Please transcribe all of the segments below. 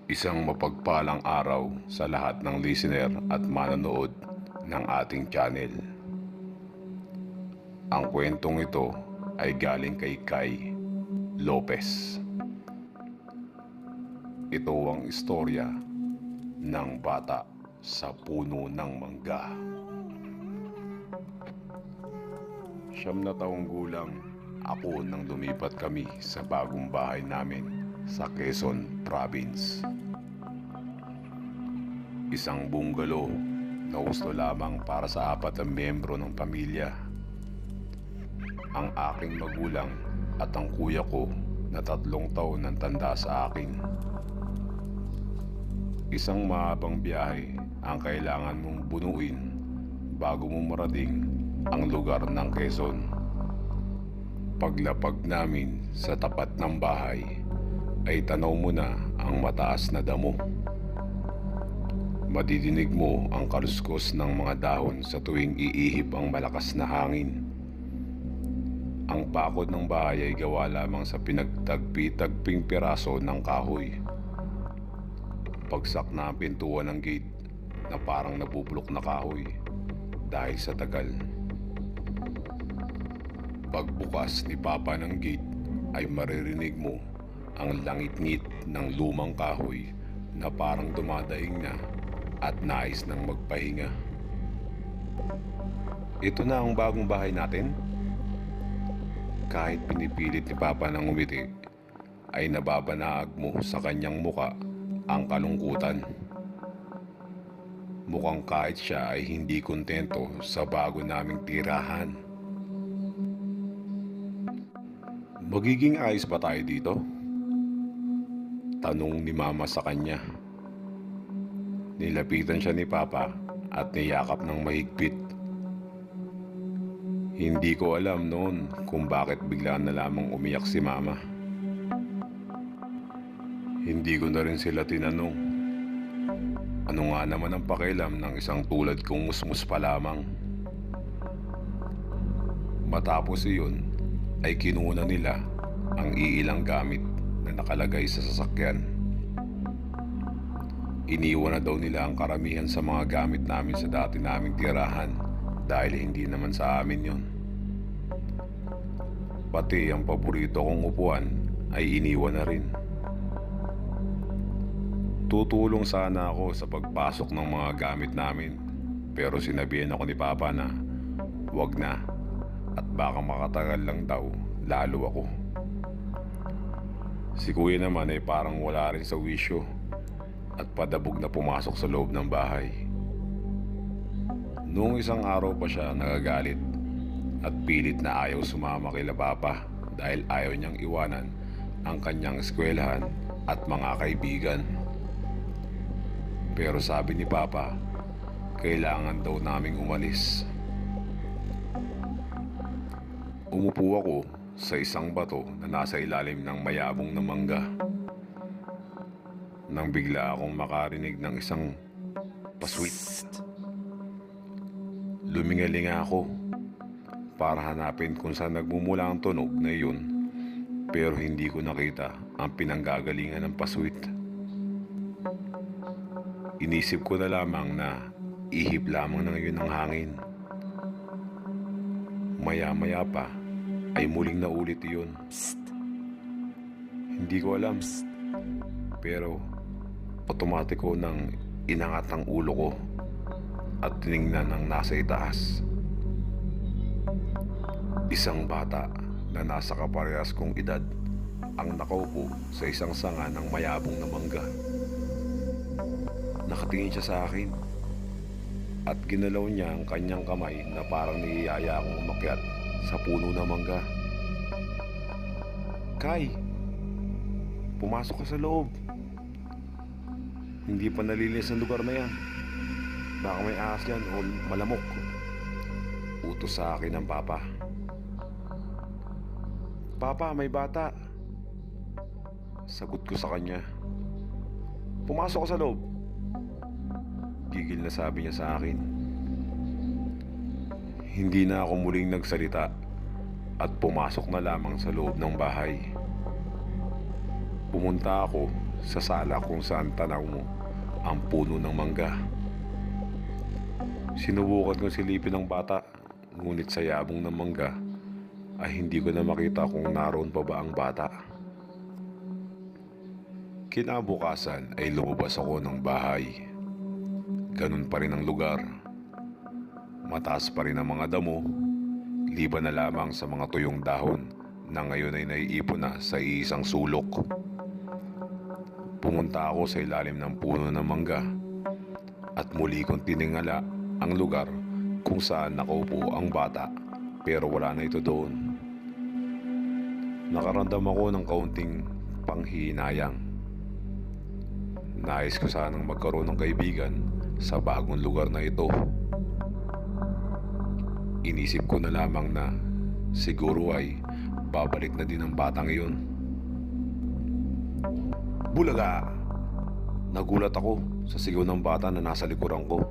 Isang mapagpalang araw sa lahat ng listener at manonood ng ating channel. Ang kwentong ito ay galing kay Kai Lopez. Ito ang istorya ng bata sa puno ng mangga. 9 na taong gulang ako nang lumipat kami sa bagong bahay namin sa Quezon Province. Isang bungalow na gusto lamang para sa 4 na miyembro ng pamilya. Ang aking magulang at ang kuya ko na 3 taon ang tanda sa akin. Isang mahabang biyahe ang kailangan mong bunuin bago mo marating ang lugar ng Quezon. Paglapag namin sa tapat ng bahay ay tanaw mo na ang mataas na damo. Madidinig mo ang kaluskos ng mga dahon sa tuwing iihip ang malakas na hangin. Ang pakod ng bahay ay gawa lamang sa pinagtagpi-tagping piraso ng kahoy. Bagsak na ang pintuan ng gate na parang nabubulok na kahoy dahil sa tagal. Pagbukas ni Papa ng gate ay maririnig mo ang langit-ngit ng lumang kahoy na parang dumadaing na at nais ng magpahinga. Ito na ang bagong bahay natin? Kahit pinipilit ni Papa ng umiti, ay nababanaag mo sa kanyang muka ang kalungkutan. Mukhang kahit siya ay hindi kontento sa bago naming tirahan. Magiging ayos ba tayo dito? Tanong ni Mama sa kanya. Nilapitan siya ni Papa at niyakap ng mahigpit. Hindi ko alam noon kung bakit bigla na lamang umiyak si Mama. Hindi ko na rin sila tinanong. Ano nga naman ang pakialam ng isang tulad kong musmus pa lamang? Matapos iyon ay kinuha nila ang iilang gamit na nakalagay sa sasakyan. Iniwan na daw nila ang karamihan sa mga gamit namin sa dati naming tirahan dahil hindi naman sa amin yon. Pati ang paborito kong upuan ay iniwan na rin. Tutulong sana ako sa pagpasok ng mga gamit namin, pero sinabihan ako ni Papa na wag na at baka makatagal lang daw lalo ako. Si Kuya naman ay parang wala rin sa wisyo at padabog na pumasok sa loob ng bahay. Noong isang araw pa siya nagagalit at pilit na ayaw sumama kila Papa dahil ayaw niyang iwanan ang kanyang eskwelahan at mga kaibigan. Pero sabi ni Papa, kailangan daw naming umalis. Umupo ako sa isang bato na nasa ilalim ng mayabong na mangga. Nang bigla akong makarinig ng isang paswit. Lumingalinga ako para hanapin kung saan nagmumula ang tunog na iyon, pero hindi ko nakita ang pinanggagalingan ng paswit. Inisip ko na lamang na ihip lamang ng iyon ng hangin. Maya-maya pa ay muling naulit iyon. Hindi ko alam, pero otomatiko nang inangat ang ulo ko at tiningnan ang nasa itaas. Isang bata na nasa kaparehas kong edad ang nakaupo sa isang sanga ng mayabong na mangga. Nakatingin siya sa akin at ginalaw niya ang kanyang kamay na parang niyayaya akong umakyat sa puno ng mangga. Kai, pumasok ka sa loob. Hindi pa nalilinis ang lugar na yan. Baka may ahas yan o malamok. Utos sa akin ng Papa. Papa, may bata. Sagot ko sa kanya. Pumasok ka sa loob. Gigil na sabi niya sa akin. Hindi na ako muling nagsalita at pumasok na lamang sa loob ng bahay. Pumunta ako sa sala kung saan tanaw mo ang puno ng mangga. Sinubukan kong silipin ng bata, ngunit sa yabong ng mangga ay hindi ko na makita kung naroon pa ba ang bata. Kinabukasan ay lumabas ako ng bahay. Ganun pa rin ang lugar. Mataas pa rin ang mga damo, liban na lamang sa mga tuyong dahon na ngayon ay naiipon na sa iisang sulok. Pumunta ako sa ilalim ng puno ng mangga at muli kong tiningala ang lugar kung saan nakaupo ang bata, pero wala na ito doon. Nakaramdam ako ng kaunting panghihinayang. Nais ko sanang magkaroon ng kaibigan sa bagong lugar na ito. Inisip ko na lamang na siguro ay babalik na din ang batang iyon. Bulaga! Nagulat ako sa sigaw ng bata na nasa likuran ko.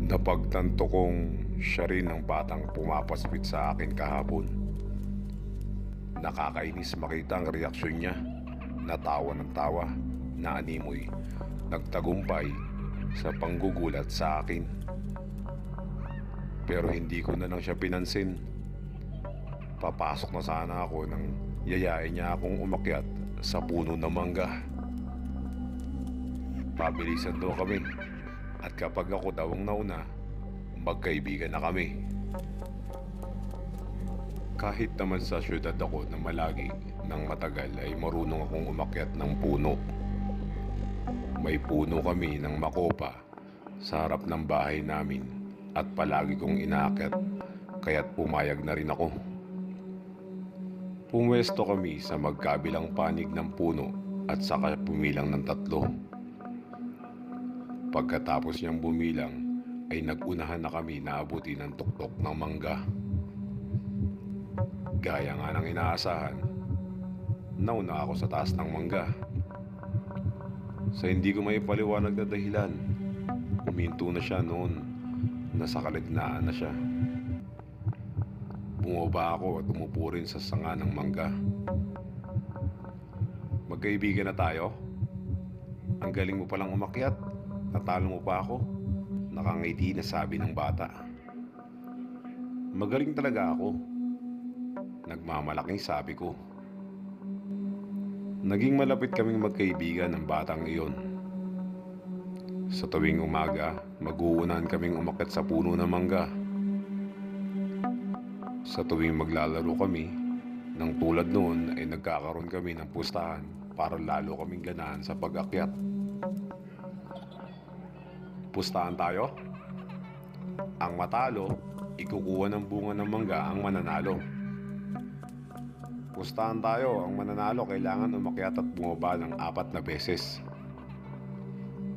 Napagtanto kong siya rin ang batang pumapaspit sa akin kahapon. Nakakainis makita ang reaksyon niya. Natawa ng tawa na animoy nagtagumpay sa panggugulat sa akin. Pero hindi ko na lang siya pinansin. Papasok na sana ako nang yayain niya akong umakyat sa puno ng mangga. Pabilisan daw kami at kapag ako daw ang nauna, magkaibigan na kami. Kahit naman sa syudad ako na malagi ng matagal ay marunong akong umakyat ng puno. May puno kami ng makopa sa harap ng bahay namin at palagi kong inaakyat kaya't pumayag na rin ako. Pumwesto kami sa magkabilang panig ng puno at saka pumilang ng 3. Pagkatapos niyang bumilang ay nagunahan na kami na abutin ng tuktok ng mangga. Gaya nga ng inaasahan, nauna ako sa taas ng mangga. Sa hindi ko may paliwanag na dahilan, huminto na siya noon na sa kalagitnaan na siya. Bumaba ako at umupo rin sa sanga ng mangga. Magkaibigan na tayo? Ang galing mo palang umakyat. Natalo mo pa ako. Nakangiti na sabi ng bata. Magaling talaga ako. Nagmamalaking sabi ko. Naging malapit kaming magkaibigan ng batang iyon. Sa tuwing umaga, mag-uunahan kaming umakyat sa puno ng mangga. Sa tuwing maglalaro kami, nang tulad noon ay nagkakaroon kami ng pustahan para lalo kaming ganahan sa pag-akyat. Pustahan tayo? Ang matalo, ikukuha ng bunga ng mangga ang mananalo. Pustahan tayo, ang mananalo kailangan umakyat at bumaba ng 4 na beses.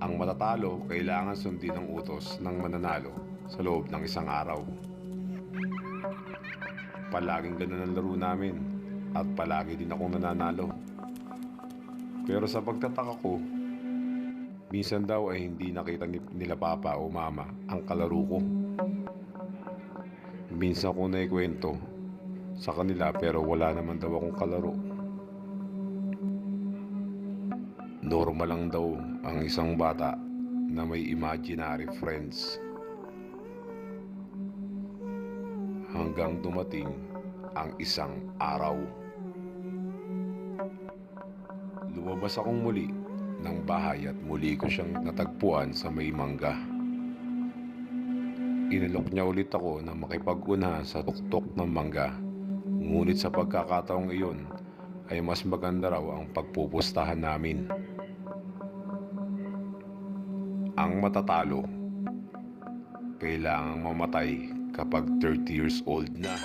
Ang matatalo, kailangan sundin ang utos ng mananalo sa loob ng 1 araw. Palaging ganun ang laro namin at palagi din akong nananalo. Pero sa pagtataka ko, minsan daw ay hindi nakita nila papa o mama ang kalaro ko. Minsan ko naikwento sa kanila pero wala naman daw akong kalaro. Normal lang daw ang isang bata na may imaginary friends. Hanggang dumating ang isang araw. Lumabas akong muli ng bahay at muli ko siyang natagpuan sa may mangga. Inalok niya ulit ako na makipag-una sa tuktok ng mangga. Ngunit sa pagkakataong iyon ay mas maganda raw ang pagpupustahan namin. Ang matatalo, kailangang mamatay kapag 30 years old na.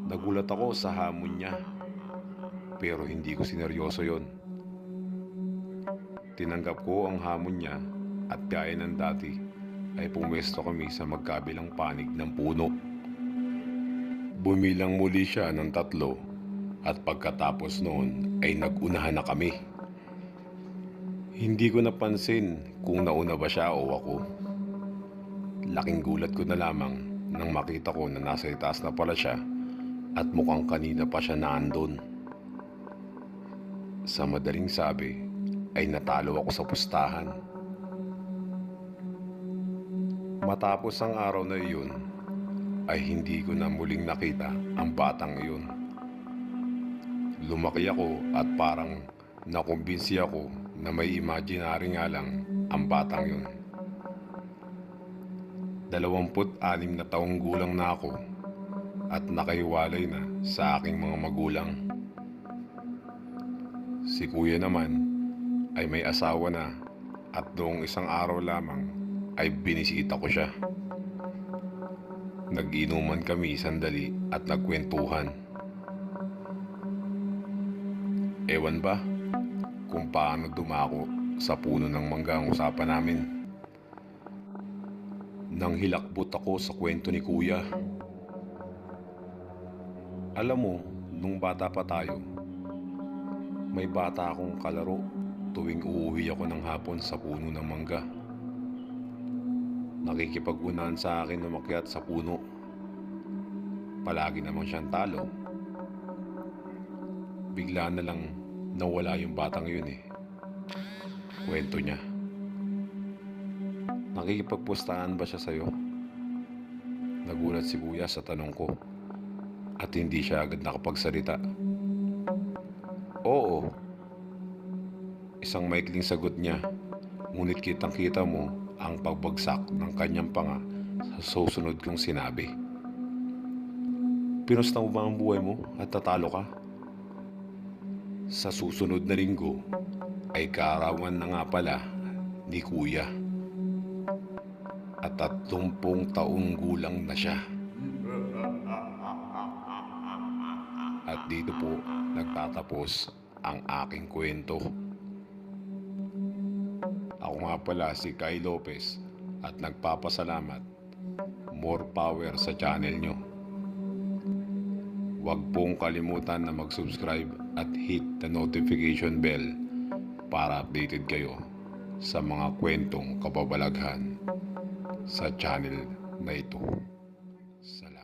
Nagulat ako sa hamon niya, pero hindi ko sineryoso yon. Tinanggap ko ang hamon niya at gaya ng dati ay pumwesto kami sa magkabilang panig ng puno. Bumilang muli siya ng 3 at pagkatapos noon ay nagunahan na kami. Hindi ko napansin kung nauna ba siya o ako. Laking gulat ko na lamang nang makita ko na nasa itaas na pala siya at mukhang kanina pa siya naandun. Sa madaling sabi ay natalo ako sa pustahan. Matapos ang araw na iyon ay hindi ko na muling nakita ang batang iyon. Lumaki ako at parang nakumbinsi ako na may imaginary nga lang ang batang yun. 26 na taong gulang na ako at nakahiwalay na sa aking mga magulang. Si kuya naman ay may asawa na at noong isang araw lamang ay binisita ko siya. Nag-inuman kami sandali at nagkwentuhan. Ewan ba kung paano dumako sa puno ng mangga ang usapan namin. Nang hilakbot ako sa kwento ni kuya. Alam mo, nung bata pa tayo, may bata akong kalaro tuwing uuwi ako ng hapon sa puno ng mangga. Nakikipag-unahan sa akin umakyat sa puno. Palagi namang siyang talo. Bigla na lang nawala yung batang yun eh. Kwento niya. Nakikipagpustahan ba siya sa'yo? Nagulat si kuya sa tanong ko at hindi siya agad nakapagsalita. Oo. Isang maikling sagot niya, ngunit kitang-kita mo ang pagbagsak ng kanyang panga sa susunod kong sinabi. Pinusta mo ba ang buhay mo at tatalo ka? Sa susunod na linggo ay kaarawan na nga pala ni kuya. At 30 taong gulang na siya. At dito po nagtatapos ang aking kwento. Ako nga pala si Kai Lopez at nagpapasalamat. More power sa channel nyo. Huwag pong kalimutan na mag-subscribe at hit the notification bell para updated kayo sa mga kwentong kababalaghan sa channel na ito. Salamat.